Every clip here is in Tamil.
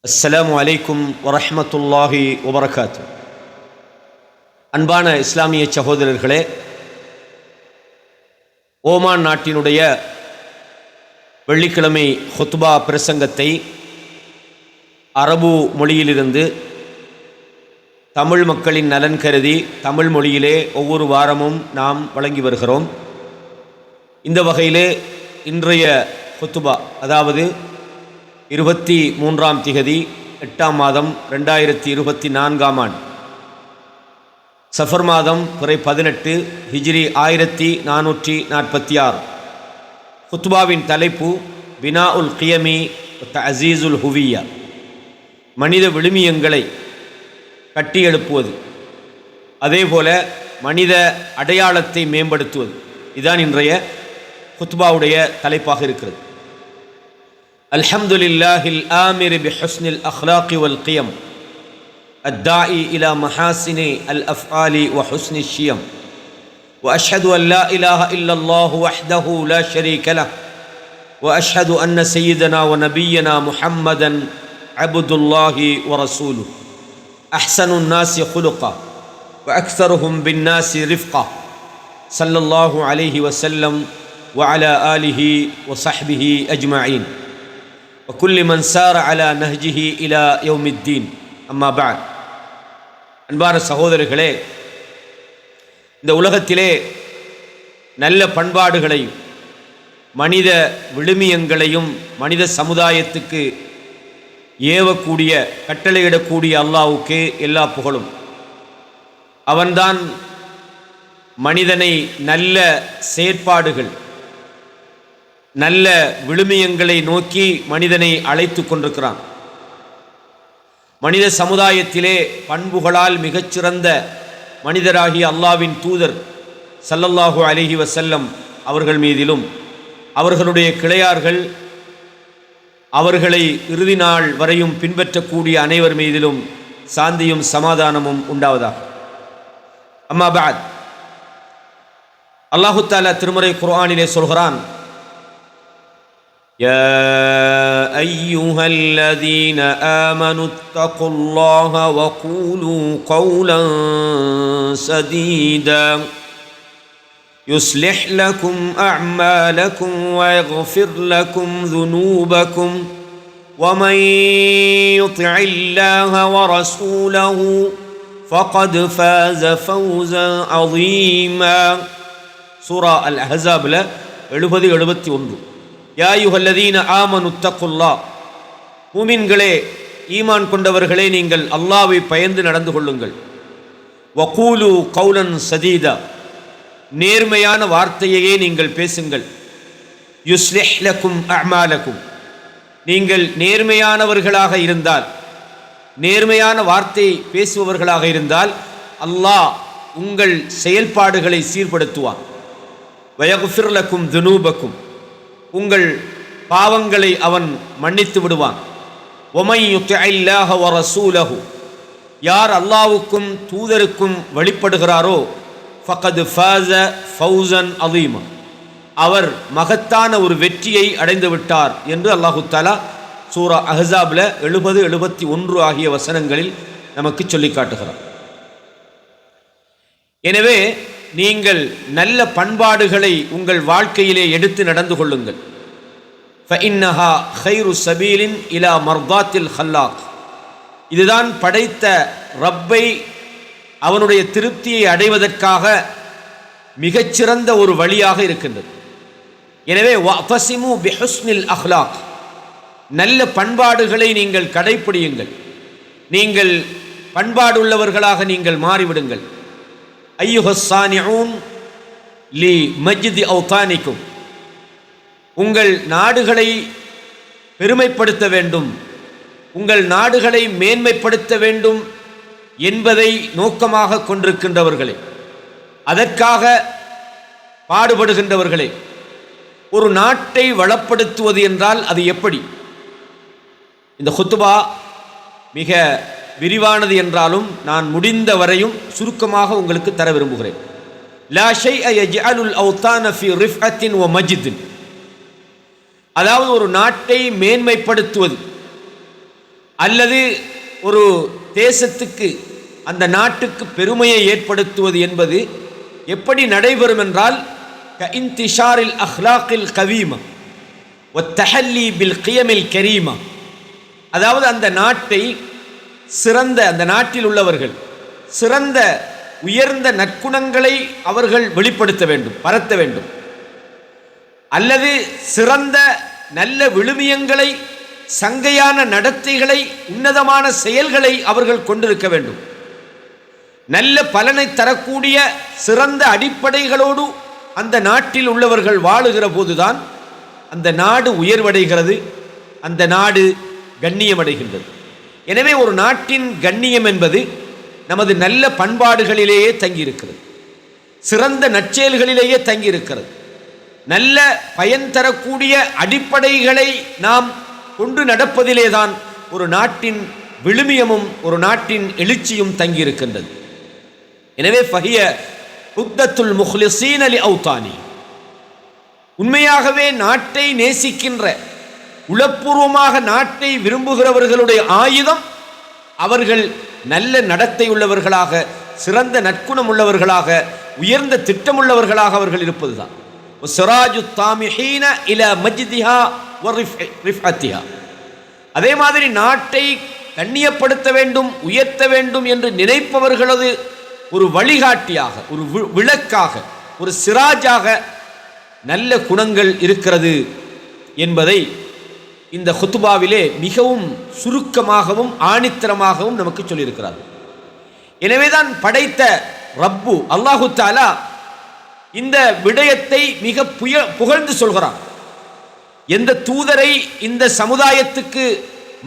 அஸ்ஸலாமு அலைக்கும் வரஹ்மத்துல்லாஹி வபரகாத்து. அன்பான இஸ்லாமிய சகோதரர்களே, ஓமான் நாட்டினுடைய வெள்ளிக்கிழமை ஹுத்பா பிரசங்கத்தை அரபு மொழியிலிருந்து தமிழ் மக்களின் நலன் கருதி தமிழ் மொழியிலே ஒவ்வொரு வாரமும் நாம் வழங்கி வருகிறோம். இந்த வகையிலே இன்றைய ஹுத்பா, அதாவது 23ஆம் திகதி 8ஆம் மாதம் 2024ஆம் ஆண்டு சஃபர் மாதம் பிறை 18 ஹிஜ்ரி 1446. ஹுத்பாவின் தலைப்பு பினா உல் கியமி தஅஸீஸுல் ஹுவிய்யா, மனித விழுமியங்களை கட்டி எழுப்புவது, அதேபோல மனித அடையாளத்தை மேம்படுத்துவது. இதுதான் இன்றைய ஹுத்பாவுடைய தலைப்பாக இருக்கிறது. அல்ஹம்துலில்லாஹில் ஆமிர் பிஹுஸ்னில் அக்லாகி வல் கியம் அத்தாஇ இலா மஹாசினி அல் அஃஆலி வ ஹுஸ்னி ஷியம் வ அஷ்ஹது அன் லா இலாஹ இல்லல்லாஹு வஹ்தஹு லா ஷரீக லஹ் வ அஷ்ஹது அன்ன சய்யிதனா வ நபிய்யனா முஹம்மதன் அப்துல்லாஹி வ ரசூலுஹு அஹ்ஸனுன் நாஸி குலுகா வ அக்ஸருஹும் பின் நாஸி ரிஃப்கா ஸல்லல்லாஹு அலைஹி வஸல்லம் வ அலா ஆலிஹி வ ஸஹ்பிஹி அஜ்மஈன் வகுல்லி மன் சார அலா நஹ்ஜிஹி இலா யௌமித்தீன். அம்மா பஅத். அன்பான சகோதரர்களே, இந்த உலகத்திலே நல்ல பண்பாடுகளையும் மனித விழுமியங்களையும் மனித சமுதாயத்துக்கு ஏவக்கூடிய கட்டளையிடக்கூடிய அல்லாஹ்வுக்கே எல்லா புகழும். அவன்தான் மனிதனை நல்ல செயற்பாடுகள், நல்ல விழுமியங்களை நோக்கி மனிதனை அழைத்து கொண்டிருக்கிறான். மனித சமுதாயத்திலே பண்புகளால் மிகச்சிறந்த மனிதராகிய அல்லாஹ்வின் தூதர் ஸல்லல்லாஹு அலைஹி வஸல்லம் அவர்கள் மீதிலும் அவர்களுடைய கிளையார்கள் அவர்களை இறுதி நாள் வரையும் பின்பற்றக்கூடிய அனைவர் மீதிலும் சாந்தியும் சமாதானமும் உண்டாவதாக. அம்மா பஅத். அல்லாஹு தஆலா திருமறை குர்ஆனிலே சொல்கிறான், يا أيها الذين آمنوا اتقوا الله وقولوا قولا سديدا يصلح لكم أعمالكم ويغفر لكم ذنوبكم ومن يطع الله ورسوله فقد فاز فوزا عظيما. சூரா அல் அஹ்ஸாப்ல 70-71. யா அய்யுஹல்லதீன ஆமனு தக்குல்லாஹ், மூமின்களே, ஈமான் கொண்டவர்களே, நீங்கள் அல்லாஹ்வை பயந்து நடந்து கொள்ளுங்கள். வகூலு கௌலன் சதீதா, நேர்மையான வார்த்தையையே நீங்கள் பேசுங்கள். யுஸ்லிஹ் லக்கும் அஅமாலக்கும், நீங்கள் நேர்மையானவர்களாக இருந்தால், நேர்மையான வார்த்தை பேசுபவர்களாக இருந்தால் அல்லாஹ் உங்கள் செயல்பாடுகளை சீர்படுத்துவான். வயக்ஃபிர் லக்கும் துனூபக்கும், உங்கள் பாவங்களை அவன் மன்னித்து விடுவான். ஒமை யுத்திஅல்லாஹ வ ரசூலஹு, யார் அல்லாஹ்வுக்கும் தூதருக்கும் வழிபடுகிறாரோ ஃபகத் ஃபாஸ ஃபௌஸன் அதீமா, அவர் மகத்தான ஒரு வெற்றியை அடைந்து விட்டார் என்று அல்லாஹு தஆலா சூரா அஹ்ஸாப்ல 70-71 ஆகிய வசனங்களில் நமக்கு சொல்லி காட்டுகிறார். எனவே நீங்கள் நல்ல பண்பாடுகளை உங்கள் வாழ்க்கையிலே எடுத்து நடந்து கொள்ளுங்கள். ஃபஇன்னஹா கைரு சபீலின் இலா மர்தாத்தில் ஹல்லாக், இதுதான் படைத்த ரப்பை அவனுடைய திருப்தியை அடைவதற்காக மிகச்சிறந்த ஒரு வழியாக இருக்கின்றது. எனவே வஃபஸிமு பிஹுஸ்னில் அஹ்லாக், நல்ல பண்பாடுகளை நீங்கள் கடைப்பிடியுங்கள். நீங்கள் பண்பாடுள்ளவர்களாக நீங்கள் மாறிவிடுங்கள். ஐயுஹஸ் சானிஊன் லி மஜ்தி அவ்தானிக்கும், உங்கள் நாடுகளை பெருமைப்படுத்த வேண்டும், உங்கள் நாடுகளை மேன்மைப்படுத்த வேண்டும் என்பதை நோக்கமாக கொண்டிருக்கின்றவர்களே, அதற்காக பாடுபடுகின்றவர்களே, ஒரு நாட்டை வளப்படுத்துவது என்றால் அது எப்படி? இந்த ஹுத்பா மிக விரிவானது என்றாலும் நான் முடிந்த வரையும் சுருக்கமாக உங்களுக்கு தர விரும்புகிறேன். லா ஷைஅ யஜ்அலுல் அவ்தான ஃபீ ரிஃஅத்தின் வ மஜ்தின், அதாவது ஒரு நாட்டை மேன்மைப்படுத்துவது, அல்லது ஒரு தேசத்துக்கு அந்த நாட்டுக்கு பெருமையை ஏற்படுத்துவது என்பது எப்படி நடைபெறும் என்றால் இன்திஷாரில் அஹ்லாக்கில் கவீமா வத்தஹல்லி பில் கியமில் கரீமா, அதாவது அந்த நாட்டை சிறந்த, அந்த நாட்டில் உள்ளவர்கள் சிறந்த உயர்ந்த நற்குணங்களை அவர்கள் வெளிப்படுத்த வேண்டும், பரத்த வேண்டும், அல்லது சிறந்த நல்ல விழுமியங்களை, சங்கையான நடத்தைகளை, உன்னதமான செயல்களை அவர்கள் கொண்டிருக்க வேண்டும். நல்ல பலனை தரக்கூடிய சிறந்த அடிப்படைகளோடு அந்த நாட்டில் உள்ளவர்கள் வாழுகிற போதுதான் அந்த நாடு உயர்வடைகிறது, அந்த நாடு கண்ணியமடைகின்றது. எனவே ஒரு நாட்டின் கண்ணியம் என்பது நமது நல்ல பண்பாடுகளிலேயே தங்கியிருக்கிறது, சிறந்த நற்செயல்களிலேயே தங்கியிருக்கிறது. நல்ல பயன் தரக்கூடிய அடிப்படைகளை நாம் கொண்டு நடப்பதிலே தான் ஒரு நாட்டின் விழுமியமும் ஒரு நாட்டின் எழுச்சியும் தங்கியிருக்கின்றது. எனவே ஃபஹிய உத்தத்துல் முஹ்லிஸீன லிஅவ்தானி, உண்மையாகவே நாட்டை நேசிக்கின்ற, உளப்பூர்வமாக நாட்டை விரும்புகிறவர்களுடைய ஆயுதம் அவர்கள் நல்ல நடத்தை உள்ளவர்களாக, சிறந்த நற்குணம் உள்ளவர்களாக, உயர்ந்த திட்டமுள்ளவர்களாக அவர்கள் இருப்பதுதான். சிராஜு தாமிஹீன இலா மஜ்திஹா வ ரிஃஅத்திஹா, அதே மாதிரி நாட்டை கண்ணியப்படுத்த வேண்டும், உயர்த்த வேண்டும் என்று நினைப்பவர்களது ஒரு வழிகாட்டியாக, ஒரு விளக்காக, ஒரு சிராஜாக நல்ல குணங்கள் இருக்கிறது என்பதை இந்த குத்துபாவிலே மிகவும் சுருக்கமாகவும் ஆணித்தரமாகவும் நமக்கு சொல்லியிருக்கிறார். எனவேதான் படைத்த ரப்பு அல்லாஹு தஆலா இந்த விடயத்தை மிக புகழ்ந்து சொல்கிறான். எந்த தூதரை இந்த சமுதாயத்துக்கு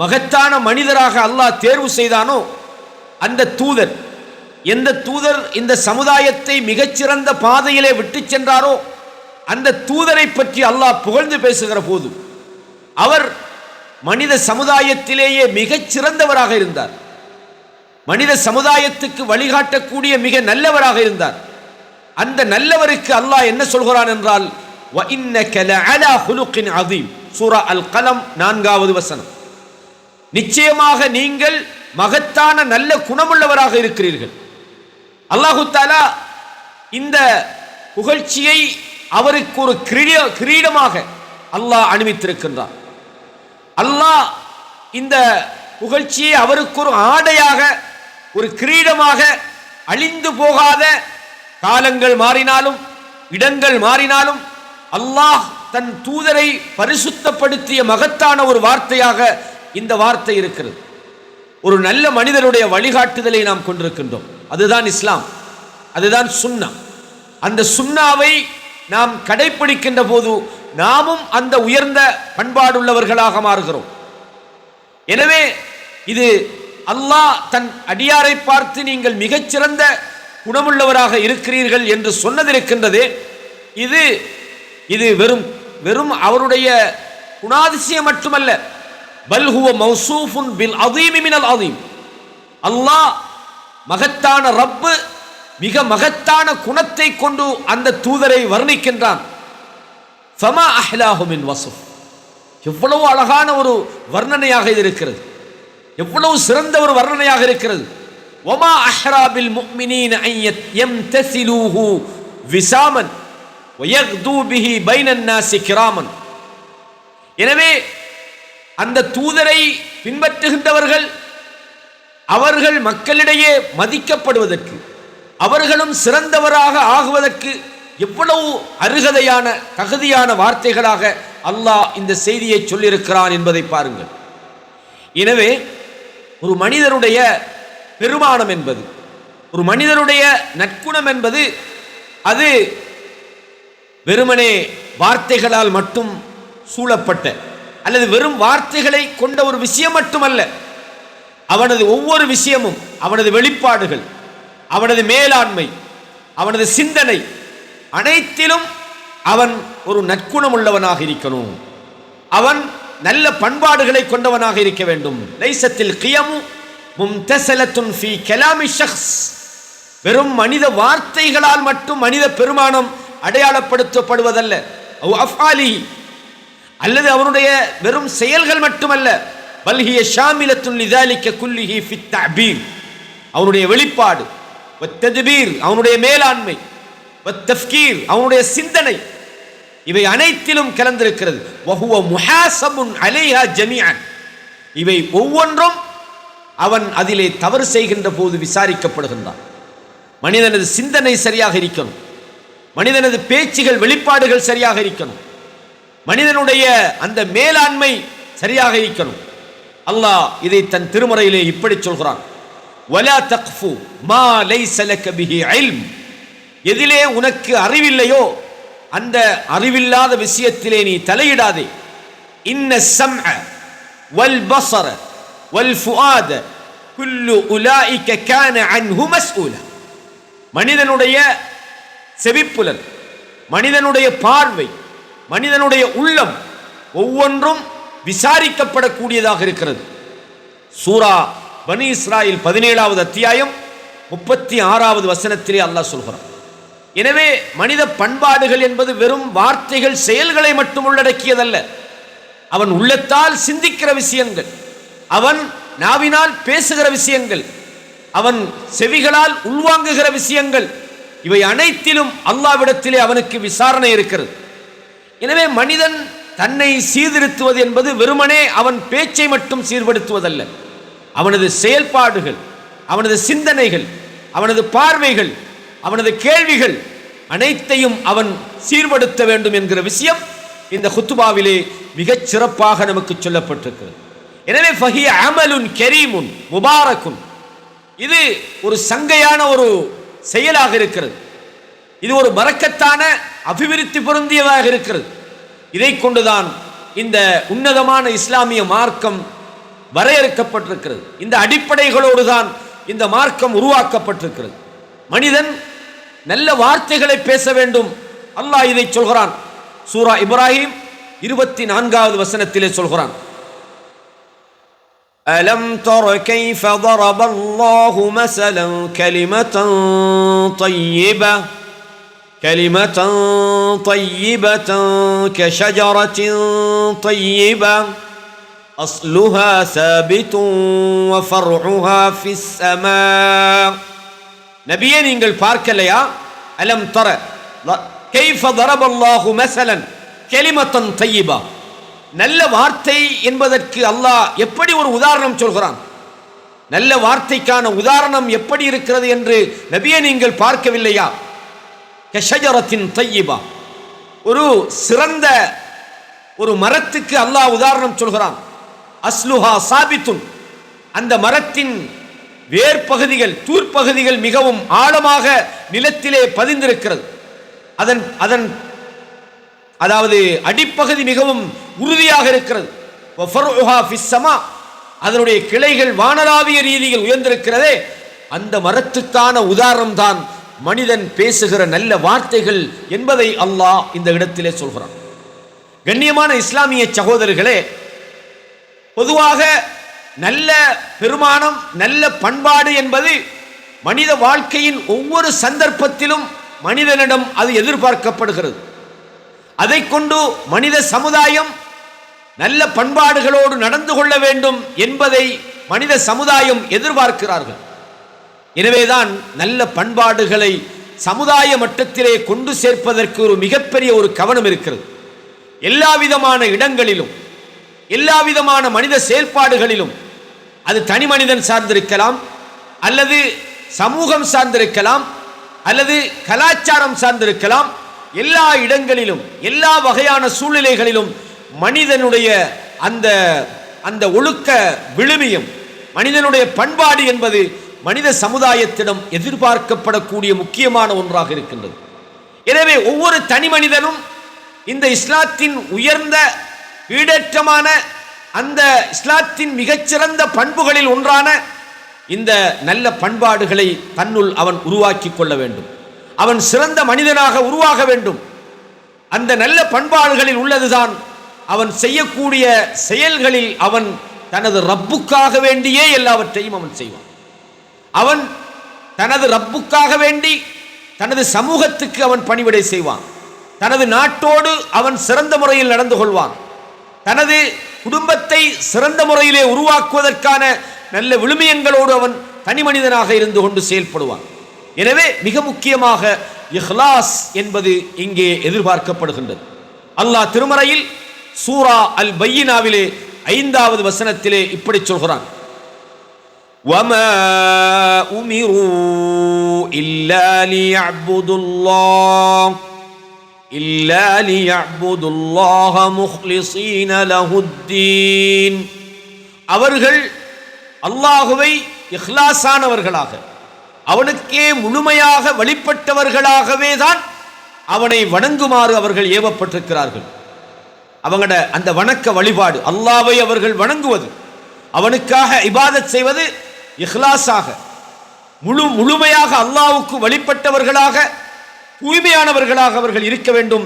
மகத்தான மனிதராக அல்லாஹ் தேர்வு செய்தானோ அந்த தூதர், எந்த தூதர் இந்த சமுதாயத்தை மிகச்சிறந்த பாதையிலே விட்டு சென்றாரோ அந்த தூதரை பற்றி அல்லாஹ் புகழ்ந்து பேசுகிற போது அவர் மனித சமுதாயத்திலேயே மிகச் சிறந்தவராக இருந்தார், மனித சமுதாயத்துக்கு வழிகாட்டக்கூடிய மிக நல்லவராக இருந்தார். அந்த நல்லவருக்கு அல்லாஹ் என்ன சொல்கிறான் என்றால் وَإِنَّكَ لَعَلَى خُلُقٍ عَظِيمٍ, சூரா அல் கலம் 4வது வசனம். நிச்சயமாக நீங்கள் மகத்தான நல்ல குணமுள்ளவராக இருக்கிறீர்கள். அல்லாஹு தஆலா இந்த புகழ்ச்சியை அவருக்கு ஒரு கிரீடமாக அல்லாஹ் அணிவித்திருக்கின்றார். அல்லாஹ் இந்த புகழ்ச்சியை அவருக்கு ஒரு ஆடையாக, ஒரு கிரீடமாக, அழிந்து போகாத, காலங்கள் மாறினாலும் இடங்கள் மாறினாலும் அல்லாஹ் தன் தூதரை பரிசுத்தப்படுத்திய மகத்தான ஒரு வார்த்தையாக இந்த வார்த்தை இருக்கிறது. ஒரு நல்ல மனிதருடைய வழிகாட்டுதலை நாம் கொண்டிருக்கின்றோம். அதுதான் இஸ்லாம், அதுதான் சுன்னா. அந்த சுன்னாவை நாம் கடைபிடிக்கின்ற போது நாமும் அந்த உயர்ந்த பண்பாடுள்ளவர்களாக மாறுகிறோம். எனவே இது அல்லாஹ் தன் அடியாரை பார்த்து நீங்கள் மிகச்சிறந்த குணமுள்ளவராக இருக்கிறீர்கள் என்று சொன்னதிருக்கின்றதே, இது வெறும் வெறும் அவருடைய குணாதிசயம் மட்டுமல்ல, பல் ஹுவ மௌசூஃபுன் பில் அதீமி மினல் அதீம். அல்லாஹ் மகத்தான ரப்பு மிக மகத்தான குணத்தை கொண்டு அந்த தூதரை வர்ணிக்கின்றான். ஃபமா அஹ்லாஹு மின் வஸ்ஃப், எவ்வளவு அழகான ஒரு வர்ணனையாக இது இருக்கிறது, எவ்வளவு சிறந்த ஒரு வர்ணனையாக இருக்கிறது. வமா அஹ்ரா பில் முஃமினீன அன் யம்தஸிலூஹு விசாமன் வயக்து பிஹி பைனன் நாஸி கிராமன். எனவே அந்த தூதரை பின்பற்றுகின்றவர்கள் அவர்கள் மக்களிடையே மதிக்கப்படுவதற்கு, அவர்களும் சிறந்தவராக ஆகுவதற்கு எவ்வளவு அருகதையான தகுதியான வார்த்தைகளாக அல்லாஹ் இந்த செய்தியை சொல்லியிருக்கிறான் என்பதை பாருங்கள். எனவே ஒரு மனிதருடைய பெருமானம் என்பது, ஒரு மனிதருடைய நற்குணம் என்பது அது வெறுமனே வார்த்தைகளால் மட்டும் சூழப்பட்ட அல்லது வெறும் வார்த்தைகளை கொண்ட ஒரு விஷயம் மட்டுமல்ல. அவனது ஒவ்வொரு விஷயமும், அவனது வெளிப்பாடுகள், அவனது மேலாண்மை, அவனது சிந்தனை அனைத்திலும் அவன் ஒரு நற்குணம் உள்ளவனாக இருக்கணும். அவன் நல்ல பண்பாடுகளை கொண்டவனாக இருக்க வேண்டும். லைசத்தில் கியமு மும்தஸலத்துன் ஃபீ கலாமி ஷக்ஸ், வெறும் மனித வார்த்தைகளால் மட்டும் மனித பெருமானம் அடையாளப்படுத்தப்படுவதல்ல. அவ் அஃஆலி, அல்லது அவனுடைய வெறும் செயல்கள் மட்டுமல்ல, பல் ஹிய ஷாமிலத்துன் லிதாலிக குல்லிஹி ஃபித் தஅபீர், அவனுடைய வெளிப்பாடு, வத்தத்பீர் அவனுடைய மேலாண்மை, வத்தஃப்கீர் அவனுடைய சிந்தனை, இவை அனைத்திலும் கலந்திருக்கிறது. வஹுவ முஹாஸபுன் அலைஹா ஜமீஅன், இவை ஒவ்வொன்றும் அவன் அதிலே தவறு செய்கின்ற போது விசாரிக்கப்படுகின்றான். மனிதனது சிந்தனை சரியாக இருக்கணும், மனிதனது பேச்சுகள் வெளிப்பாடுகள் சரியாக இருக்கணும், மனிதனுடைய அந்த மேலாண்மை சரியாக இருக்கணும். அல்லாஹ் இதை தன் திருமறையிலே இப்படி சொல்கிறான், வலா தக்ஃபு மா லைஸ லக பிஹி இல்ம், எதிலே உனக்கு அறிவில்லையோ அந்த அறிவில்லாத விஷயத்திலே நீ தலையிடாதே. இன்ன ஸம்அ வல் பஸர வல் ஃபுஆத குல்லு உலாயிக கான அன்ஹு மஸ்ஊலா, மனிதனுடைய செவிப்புலன், மனிதனுடைய பார்வை, மனிதனுடைய உள்ளம் ஒவ்வொன்றும் விசாரிக்கப்படக்கூடியதாக இருக்கிறது. சூரா பனி இஸ்ராயில் 17வது அத்தியாயம் 36வது வசனத்திலே அல்லாஹ் சொல்கிறான். எனவே மனித பண்பாடுகள் என்பது வெறும் வார்த்தைகள் செயல்களை மட்டும் உள்ளடக்கியதல்ல. அவன் உள்ளத்தால் சிந்திக்கிற விஷயங்கள், அவன் நாவினால் பேசுகிற விஷயங்கள், அவன் செவிகளால் உள்வாங்குகிற விஷயங்கள், இவை அனைத்திலும் அல்லாஹ்விடத்திலே அவனுக்கு விசாரணை இருக்கிறது. எனவே மனிதன் தன்னை சீர்திருத்துவது என்பது வெறுமனே அவன் பேச்சை மட்டும் சீர்படுத்துவதல்ல, அவனது செயல்பாடுகள், அவனது சிந்தனைகள், அவனது பார்வைகள், அவனது கேள்விகள் அனைத்தையும் அவன் சீர்படுத்த வேண்டும் என்கிற விஷயம் இந்த குத்துபாவிலே மிகச் சிறப்பாக நமக்கு சொல்லப்பட்டிருக்கிறது. எனவே ஃபஹிய அமலுன் கரீமுன் முபாரக்குன், இது ஒரு சங்கையான ஒரு செயலாக இருக்கிறது, இது ஒரு பரக்கத்தான அபிவிருத்தி பொருந்தியதாக இருக்கிறது. இதை கொண்டுதான் இந்த உன்னதமான இஸ்லாமிய மார்க்கம் வரையறுக்கப்பட்டிருக்கிறது. இந்த அடிப்படைகளோடு தான் இந்த மார்க்கம் உருவாக்கப்பட்டிருக்கிறது. மனிதன் நல்ல வார்த்தைகளை பேச வேண்டும். அல்லாஹ் இதை சொல்கிறான். சூரா இப்ராஹிம் 24வது வசனத்திலே சொல்கிறான், அலம் தர கைஃப ضربல்லாஹு மஸலன் கலிமத்தன் طيبة كشجرة طيبة أصلها ثابت وفرعها في السماء. நபியே நீங்கள் பார்க்கலையா? அலம் தர கைஃப ضربல்லாஹு மஸலன் கலிமத்தன் طيبة, நல்ல வார்த்தை என்பதற்கு அல்லாஹ் எப்படி ஒரு உதாரணம் சொல்கிறான். நல்ல வார்த்தைக்கான உதாரணம் எப்படி இருக்கிறது என்று நபியே நீங்கள் பார்க்கவில்லையா? கஷஜரத்தின் தையிபா, ஒரு சிறந்த ஒரு மரத்துக்கு அல்லாஹ் உதாரணம் சொல்கிறான். அஸ்லுஹா சாபித்துன், அந்த மரத்தின் வேர்பகுதிகள், தூர்ப்பகுதிகள் மிகவும் ஆழமாக நிலத்திலே பதிந்திருக்கிறது. அதன் அதாவது அடிப்பகுதி மிகவும் உறுதியாக இருக்கிறது. அதனுடைய கிளைகள் வானளாவிய ரீதியில் உயர்ந்திருக்கிறதே, அந்த மரத்துக்கான உதாரணம் தான் மனிதன் பேசுகிற நல்ல வார்த்தைகள் என்பதை அல்லாஹ் இந்த இடத்திலே சொல்கிறான். கண்ணியமான இஸ்லாமிய சகோதரர்களே, பொதுவாக நல்ல பெருமானம், நல்ல பண்பாடு என்பது மனித வாழ்க்கையின் ஒவ்வொரு சந்தர்ப்பத்திலும் மனிதனிடம் அது எதிர்பார்க்கப்படுகிறது. அதை கொண்டு மனித சமுதாயம் நல்ல பண்பாடுகளோடு நடந்து கொள்ள வேண்டும் என்பதை மனித சமுதாயம் எதிர்பார்க்கிறார்கள். எனவேதான் நல்ல பண்பாடுகளை சமுதாய மட்டத்திலே கொண்டு சேர்ப்பதற்கு ஒரு மிகப்பெரிய ஒரு கவனம் இருக்கிறது. எல்லா விதமான இடங்களிலும், எல்லா விதமான மனித செயல்பாடுகளிலும், அது தனி மனிதன் சார்ந்திருக்கலாம், அல்லது சமூகம் சார்ந்திருக்கலாம், அல்லது கலாச்சாரம் சார்ந்திருக்கலாம், எல்லா இடங்களிலும் எல்லா வகையான சூழ்நிலைகளிலும் மனிதனுடைய அந்த ஒழுக்க விழுமியம், மனிதனுடைய பண்பாடு என்பது மனித சமுதாயத்திடம் எதிர்பார்க்கப்படக்கூடிய முக்கியமான ஒன்றாக இருக்கின்றது. எனவே ஒவ்வொரு தனி மனிதனும் இந்த இஸ்லாத்தின் உயர்ந்த ஈடேற்றமான அந்த இஸ்லாத்தின் மிகச்சிறந்த பண்புகளில் ஒன்றான இந்த நல்ல பண்பாடுகளை தன்னுள் அவன் உருவாக்கி கொள்ள வேண்டும். அவன் சிறந்த மனிதனாக உருவாக வேண்டும். அந்த நல்ல பண்பாடுகளில் உள்ளதுதான் அவன் செய்யக்கூடிய செயல்களில் அவன் தனது ரப்புக்காக வேண்டியே எல்லாவற்றையும் அவன் செய்வான். அவன் தனது ரப்புக்காக வேண்டி தனது சமூகத்துக்கு அவன் பணிவிடை செய்வான். தனது நாட்டோடு அவன் சிறந்த முறையில் நடந்து கொள்வான். தனது குடும்பத்தை சிறந்த முறையிலே உருவாக்குவதற்கான நல்ல விழுமியங்களோடு அவன் தனி மனிதனாக இருந்து கொண்டு செயல்படுவான். எனவே மிக முக்கியமாக இஹ்லாஸ் என்பது இங்கே எதிர்பார்க்கப்படுகின்றது. அல்லாஹ் திருமறையில் சூரா அல் பையினாவிலே 5வது வசனத்திலே இப்படி சொல்கிறான், وَمَا أُمِرُوا إِلَّا لِيَعْبُدُوا اللَّهَ مُخْلِصِينَ لَهُ الدِّينَ. அவர்கள் அல்லாஹுவை இஹ்லாஸானவர்களாக, அவனுக்கே முழுமையாக வழிபட்டவர்களாகவே தான் அவனை வணங்குமாறு அவர்கள் ஏவப்பட்டிருக்கிறார்கள். அவங்களோட அந்த வணக்க வழிபாடு, அல்லாஹ்வை அவர்கள் வணங்குவது, அவனுக்காக இபாதத் செய்வது இஹ்லாஸாக, முழுமையாக அல்லாஹ்வுக்கு வழிபட்டவர்களாக, தூய்மையானவர்களாக அவர்கள் இருக்க வேண்டும்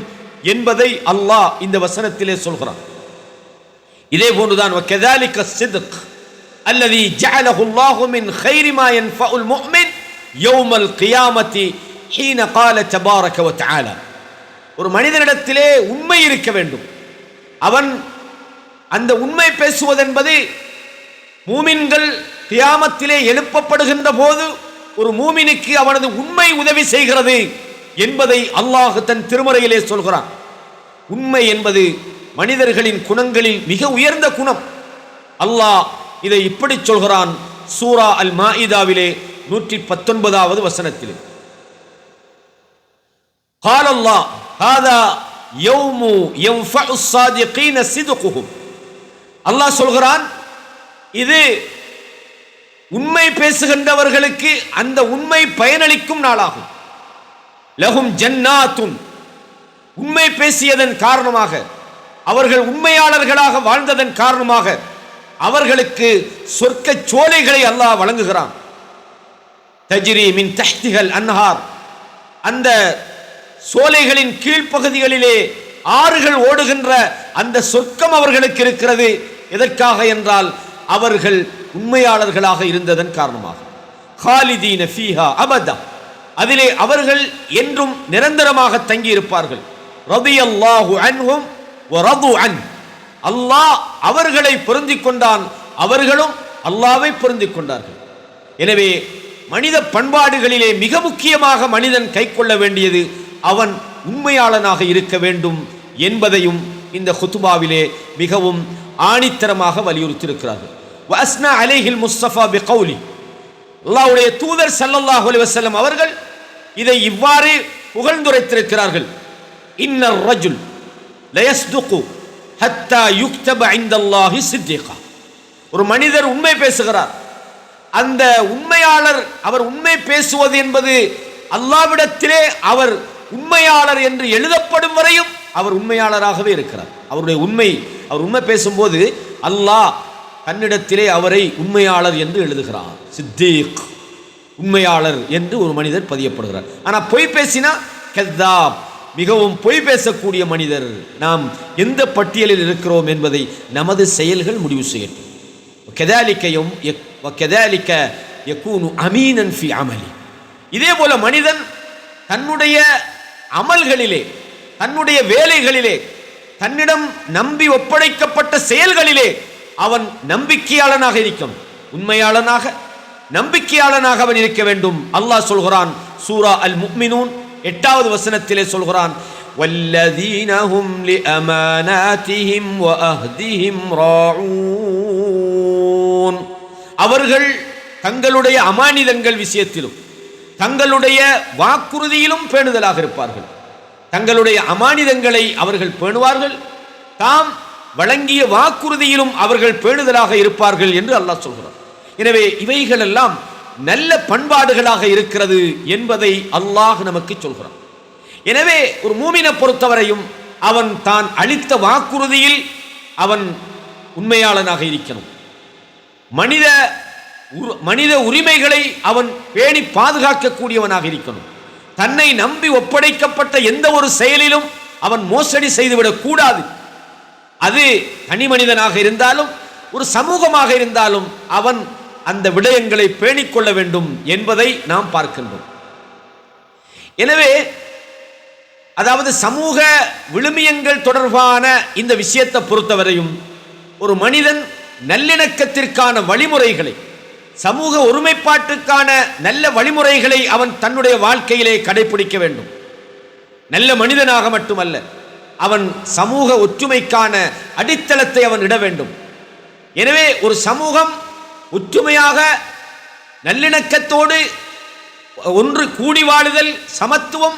என்பதை அல்லாஹ் இந்த வசனத்திலே சொல்கிறான். இதே போன்றுதான் وَكَذَلِكَ الصِّدْقُ الَّذِي جَعَلَهُ اللَّهُ مِنْ خَيْرِ مَا يَنْفَعُ الْمُؤْمِنَ يَوْمَ الْقِيَامَةِ حِينَ قَالَ تَبَارَكَ وَتَعَالَى. ஒரு மனிதனிடத்திலே உண்மை இருக்க வேண்டும். அவன் அந்த உண்மை பேசுவதென்பது மூமின்கள் கியாமத்திலே எழுப்பப்படுகின்ற போது ஒரு மூமினுக்கு அவனது உண்மை உதவி செய்கிறது என்பதை அல்லாஹ் தன் திருமறையிலே சொல்கிறான். உண்மை என்பது மனிதர்களின் குணங்களில் மிக உயர்ந்த குணம். அல்லாஹ் இதை இப்படி சொல்கிறான் சூரா அல் மாஇதாவிலே 119வது வசனத்திலே, قال الله هذا يوم ينفع الصادقين صدقهم. அல்லாஹ் சொல்கிறான், இது உண்மை பேசுகின்றவர்களுக்கு அந்த உண்மை பயனளிக்கும் நாளாகும். லஹும் ஜன்னாத்துன், உண்மை பேசியதன் காரணமாக, அவர்கள் உண்மையாளர்களாக வாழ்ந்ததன் காரணமாக அவர்களுக்கு சொர்க்க சோலைகளை அல்லாஹ் வழங்குகிறான். தஜ்ரி மின் தஹ்திஹல் அன்ஹார், அந்த சோலைகளின் கீழ்ப்பகுதிகளிலே ஆறுகள் ஓடுகின்ற அந்த சொர்க்கம் அவர்களுக்கு இருக்கிறது. எதற்காக என்றால் அவர்கள் உண்மையாளர்களாக இருந்ததன் காரணமாக. காலிதீன ஃபீஹா அபதா, அதிலே அவர்கள் என்றும் நிரந்தரமாக தங்கி இருப்பார்கள். ரதியல்லாஹு அன்ஹும் வ ரது அன், அல்லாஹ் அவர்களை பொருந்திக் கொண்டான், அவர்களும் அல்லாஹ்வை பொருந்திக் கொண்டார்கள். எனவே மனித பண்பாடுகளிலே மிக முக்கியமாக மனிதன் கைக்கொள்ள வேண்டியது அவன் உண்மையாளனாக இருக்க வேண்டும் என்பதையும் இந்த குத்துபாவிலே மிகவும் ஆணித்தரமாக வலியுறுத்தியிருக்கிறார்கள். வஸ்னா அலைஹில் முஸ்தஃபா பிகௌலி, அல்லாஹ்வுடைய தூதர் ஸல்லல்லாஹு அலைஹி வஸல்லம் அவர்கள் இதை இவ்வாறு புகழ்ந்துரைத்திருக்கிறார்கள். இன்னர் ரஜுல் லயஸ்துகு ஹத்தா யுக்தப இன்தல்லாஹி சித்திகா. ஒரு மனிதர் உண்மை பேசுகிறார், அந்த உண்மையாளர், அவர் உண்மை பேசுவது என்பது அல்லாஹ்விடத்திலே அவர் உண்மையாளர் என்று எழுதப்படும் வரையும் அவர் உண்மையாளராகவே இருக்கிறார். அவருடைய உண்மை, அவர் உண்மை பேசும்போது அல்லாஹ் தன்னிடத்திலே அவரை உண்மையாளர் என்று எழுதுகிறார். சித்தீக், உண்மையாளர் என்று ஒரு மனிதர் பதியப்படுகிறார். ஆனால் பொய் பேசினா கத்தாப், மிகவும் பொய் பேசக்கூடிய மனிதர். நாம் எந்த பட்டியலில் இருக்கிறோம் என்பதை நமது செயல்கள் முடிவு செய்யட்டும். கதாலிக்க யகூனு அமீனன் ஃபி அமலி, இதே போல மனிதன் தன்னுடைய அமல்களிலே, தன்னுடைய வேலைகளிலே, தன்னிடம் நம்பி ஒப்படைக்கப்பட்ட செயல்களிலே அவன் நம்பிக்கையாளனாக இருக்கணும். உண்மையாளனாக, நம்பிக்கையாளனாக அவன் இருக்க வேண்டும். அல்லாஹ் சொல்கிறான் சூரா அல் முஃமினூன் 8வது வசனத்திலே சொல்கிறான், வல்லதீன ஹும் லிஅமானாதிஹிம் வஅஹ்திஹிம் ராஊன். அவர்கள் தங்களுடைய அமானிதங்கள் விஷயத்திலும் தங்களுடைய வாக்குறுதியிலும் பேணுதலாக இருப்பார்கள். தங்களுடைய அமானிதங்களை அவர்கள் பேணுவார்கள், தாம் வழங்கிய வாக்குறுதியிலும் அவர்கள் பேணுதலாக இருப்பார்கள் என்று அல்லாஹ் சொல்கிறார். எனவே இவைகளெல்லாம் நல்ல பண்பாடுகளாக இருக்கிறது என்பதை அல்லாஹ் நமக்கு சொல்கிறான். எனவே ஒரு மூமினை பொறுத்தவரையும் அவன் தான் அளித்த வாக்குறுதியில் அவன் உண்மையாளனாக இருக்கணும். மனித உரிமைகளை அவன் பேணி பாதுகாக்கக்கூடியவனாக இருக்கணும். தன்னை நம்பி ஒப்படைக்கப்பட்ட எந்த ஒரு செயலிலும் அவன் மோசடி செய்துவிடக் கூடாது. அது தனி மனிதனாக இருந்தாலும் ஒரு சமூகமாக இருந்தாலும் அவன் அந்த விடயங்களை பேணிக்கொள்ள வேண்டும் என்பதை நாம் பார்க்கின்றோம். எனவே அதாவது சமூக விழுமியங்கள் தொடர்பான இந்த விஷயத்தை பொறுத்தவரையும் ஒரு மனிதன் நல்லிணக்கத்திற்கான வழிமுறைகளை, சமூக ஒருமைப்பாட்டுக்கான நல்ல வழிமுறைகளை அவன் தன்னுடைய வாழ்க்கையிலே கடைபிடிக்க வேண்டும். நல்ல மனிதனாக மட்டுமல்ல, அவன் சமூக ஒற்றுமைக்கான அடித்தளத்தை அவன் இட வேண்டும். எனவே ஒரு சமூகம் ஒற்றுமையாக நல்லிணக்கத்தோடு ஒன்று கூடி வாழுதல், சமத்துவம்,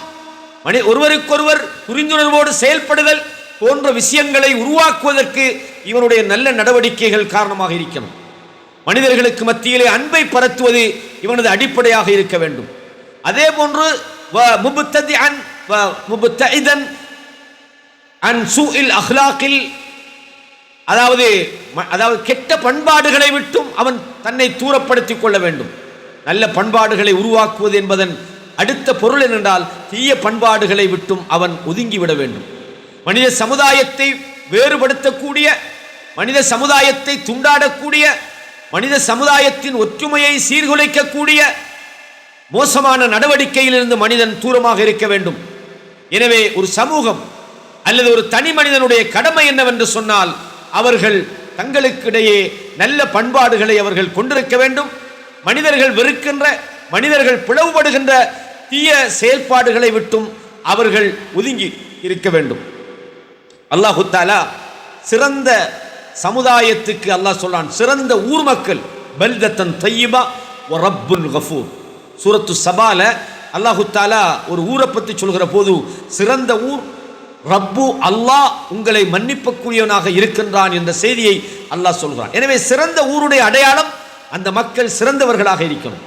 ஒருவருக்கொருவர் புரிந்துணர்வோடு செயல்படுதல் போன்ற விஷயங்களை உருவாக்குவதற்கு இவனுடைய நல்ல நடவடிக்கைகள் காரணமாக இருக்கணும். மனிதர்களுக்கு மத்தியிலே அன்பை பரத்துவது இவனது அடிப்படையாக இருக்க வேண்டும். அதே போன்று அதாவது கெட்ட பண்பாடுகளை விட்டும் அவன் தன்னை தூரப்படுத்திக் கொள்ள வேண்டும். நல்ல பண்பாடுகளை உருவாக்குவது என்பதன் அடுத்த பொருள் என்னென்றால் தீய பண்பாடுகளை விட்டும் அவன் ஒதுங்கிவிட வேண்டும். மனித சமுதாயத்தை வேறுபடுத்தக்கூடிய, மனித சமுதாயத்தை துண்டாடக்கூடிய, மனித சமுதாயத்தின் ஒற்றுமையை சீர்குலைக்கக்கூடிய மோசமான நடவடிக்கையிலிருந்து மனிதன் தூரமாக இருக்க வேண்டும். எனவே ஒரு சமூகம் அல்லது ஒரு தனி மனிதனுடைய கடமை என்னவென்று சொன்னால், அவர்கள் தங்களுக்கிடையே நல்ல பண்பாடுகளை அவர்கள் கொண்டிருக்க வேண்டும். மனிதர்கள் வெறுக்கின்ற, மனிதர்கள் பிளவுபடுகின்ற தீய செயல்பாடுகளை விட்டும் அவர்கள் ஒதுங்கி இருக்க வேண்டும். அல்லாஹு தஆலா சிறந்த சமுதாயத்துக்கு அல்லாஹ் சொல்றான், சிறந்த ஊர் மக்கள் பல்தத்தன் தய்யிபா வ ரப்புல் கஃபூர். சூரத்து சபால அல்லாஹு தஆலா ஒரு ஊரை பற்றி சொல்கிற போது சிறந்த ஊர் ரப்பு அல்லாஹ் உங்களை மன்னிப்பக்கூடியவனாக இருக்கின்றான் என்ற செய்தியை அல்லாஹ் சொல்கிறான். எனவே சிறந்த ஊருடைய அடையாளம் அந்த மக்கள் சிறந்தவர்களாக இருக்கணும்.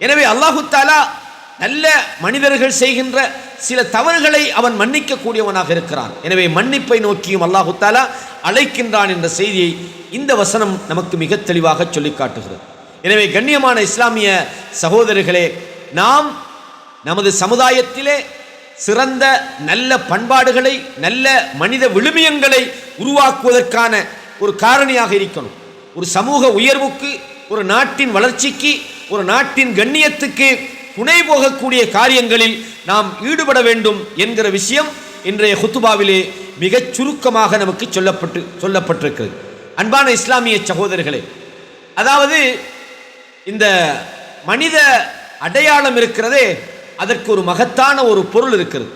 எனவே அல்லாஹு தஆலா நல்ல மனிதர்கள் செய்கின்ற சில தவறுகளை அவன் மன்னிக்க கூடியவனாக இருக்கிறான். எனவே மன்னிப்பை நோக்கியும் அல்லாஹு தஆலா அழைக்கின்றான் என்ற செய்தியை இந்த வசனம் நமக்கு மிக தெளிவாக சொல்லி காட்டுகிறது. எனவே கண்ணியமான இஸ்லாமிய சகோதரர்களே, நாம் நமது சமுதாயத்திலே சிறந்த நல்ல பண்பாடுகளை, நல்ல மனித விழுமியங்களை உருவாக்குவதற்கான ஒரு காரணியாக இருக்கணும். ஒரு சமூக உயர்வுக்கு, ஒரு நாட்டின் வளர்ச்சிக்கு, ஒரு நாட்டின் கண்ணியத்துக்கு துணை போகக்கூடிய காரியங்களில் நாம் ஈடுபட வேண்டும் என்கிற விஷயம் இன்றைய ஹுத்துபாவிலே மிகச் சுருக்கமாக நமக்கு சொல்லப்பட்டிருக்கிறது. அன்பான இஸ்லாமிய சகோதரர்களே, அதாவது இந்த மனித அடையாளம் இருக்கிறதே, அதற்கு ஒரு மகத்தான ஒரு பொருள் இருக்கிறது,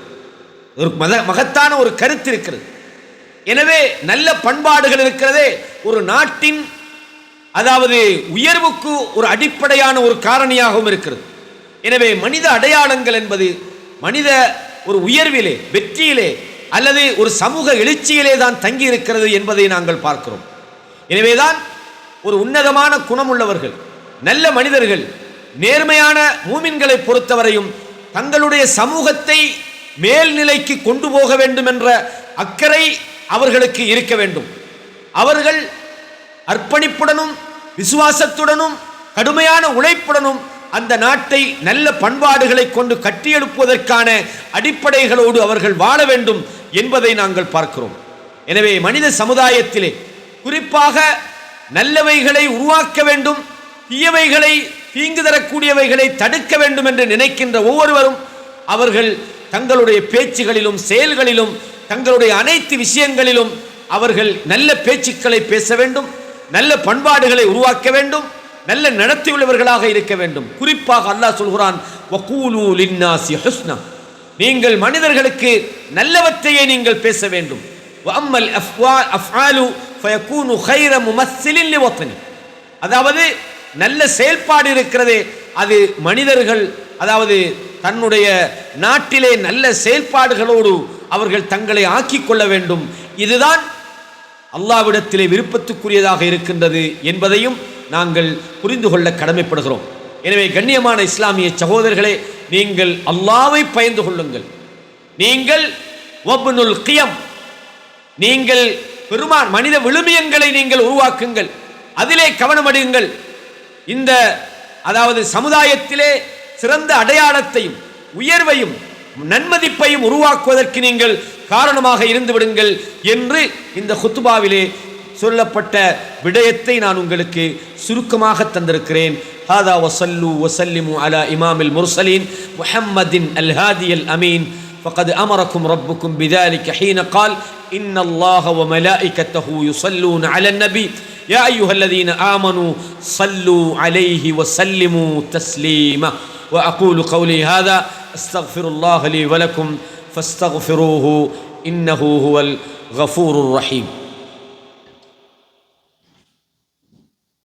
ஒரு மகத்தான ஒரு கருத்து இருக்கிறது. எனவே நல்ல பண்பாடுகள் இருக்கிறதே ஒரு நாட்டின் அதாவது உயர்வுக்கு ஒரு அடிப்படையான ஒரு காரணியாகவும் இருக்கிறது. எனவே மனித அடையாளங்கள் என்பது மனித ஒரு உயர்விலே, வெற்றியிலே அல்லது ஒரு சமூக எழுச்சியிலே தான் தங்கி இருக்கிறது என்பதை நாங்கள் பார்க்கிறோம். எனவேதான் ஒரு உன்னதமான குணமுள்ளவர்கள், நல்ல மனிதர்கள், நேர்மையான மூமின்களை பொறுத்தவரையும் தங்களுடைய சமூகத்தை மேல்நிலைக்கு கொண்டு போக வேண்டும் என்ற அக்கறை அவர்களுக்கு இருக்க வேண்டும். அவர்கள் அர்ப்பணிப்புடனும் விசுவாசத்துடனும் கடுமையான உழைப்புடனும் அந்த நாட்டை நல்ல பண்பாடுகளை கொண்டு கட்டியெழுப்புவதற்கான அடிப்படைகளோடு அவர்கள் வாழ வேண்டும் என்பதை நாங்கள் பார்க்கிறோம். எனவே மனித சமுதாயத்திலே குறிப்பாக நல்லவைகளை உருவாக்க வேண்டும், தீயவைகளை, தீங்கு தரக்கூடியவைகளை தடுக்க வேண்டும் என்று நினைக்கின்ற ஒவ்வொருவரும் அவர்கள் தங்களுடைய பேச்சுகளிலும் செயல்களிலும் தங்களுடைய அனைத்து விஷயங்களிலும் அவர்கள் நல்ல பேச்சுக்களை பேச வேண்டும், நல்ல பண்பாடுகளை உருவாக்க வேண்டும், நல்ல நடத்தியுள்ளவர்களாக இருக்க வேண்டும். குறிப்பாக அல்லாஹ் சொல்கிறான், வகூலு லின்னாசி ஹுஸ்னா, நீங்கள் மனிதர்களுக்கு நல்லவற்றையே நீங்கள் பேச வேண்டும். வஅம்மல் அஃஆலு ஃபயகூனு கைர முமஸ்ஸிலின் லிவத்னி, அதாவது நல்ல செயல்பாடு இருக்கிறதே அது மனிதர்கள் அதாவது தன்னுடைய நாட்டிலே நல்ல செயல்பாடுகளோடு அவர்கள் தங்களை ஆக்கிக் கொள்ள வேண்டும். இதுதான் அல்லாஹ்விடத்திலே விருப்பத்துக்குரியதாக இருக்கின்றது என்பதையும் நாங்கள் புரிந்து கொள்ள கடமைப்படுகிறோம். எனவே கண்ணியமான இஸ்லாமிய சகோதரர்களே, நீங்கள் அல்லாஹ்வை பயந்து கொள்ளுங்கள். நீங்கள் வப்னுல் கியம், நீங்கள் பெருமான் மனித விழுமியங்களை நீங்கள் உருவாக்குங்கள், அதிலே கவனமடையுங்கள். இந்த அதாவது சமுதாயத்திலே சிறந்த அடையாளத்தையும் உயர்வையும் நன்மதிப்பையும் உருவாக்குவதற்கு நீங்கள் காரணமாக இருந்து விடுங்கள் என்று இந்த குத்துபாவிலே சொல்லப்பட்ட விடயத்தை நான் உங்களுக்கு சுருக்கமாக தந்திருக்கிறேன். ஹாதா வஸல்லு வஸல்லிமு அலா இமாமில் முர்சலீன் முஹம்மதின் அல் ஹாதி அல் அமீன். ஃபகத் அமரக்கும் ரப்புக்கும் பிதாலிக ஹீன கால் இன்னல்லாஹ வ மலாயிகத்தஹு யுஸல்லூன அலன் நபி யா அய்யுஹல்லதீன ஆமனூ ஸல்லூ அலைஹி வ ஸல்லிமூ தஸ்லீமா வ அகூலு கௌலி ஹாதா அஸ்தக்ஃபிருல்லாஹ லீ வ லக்கும் ஃபஸ்தக்ஃபிரூஹு இன்னஹு ஹுவல் கஃபூருர் ரஹீம்.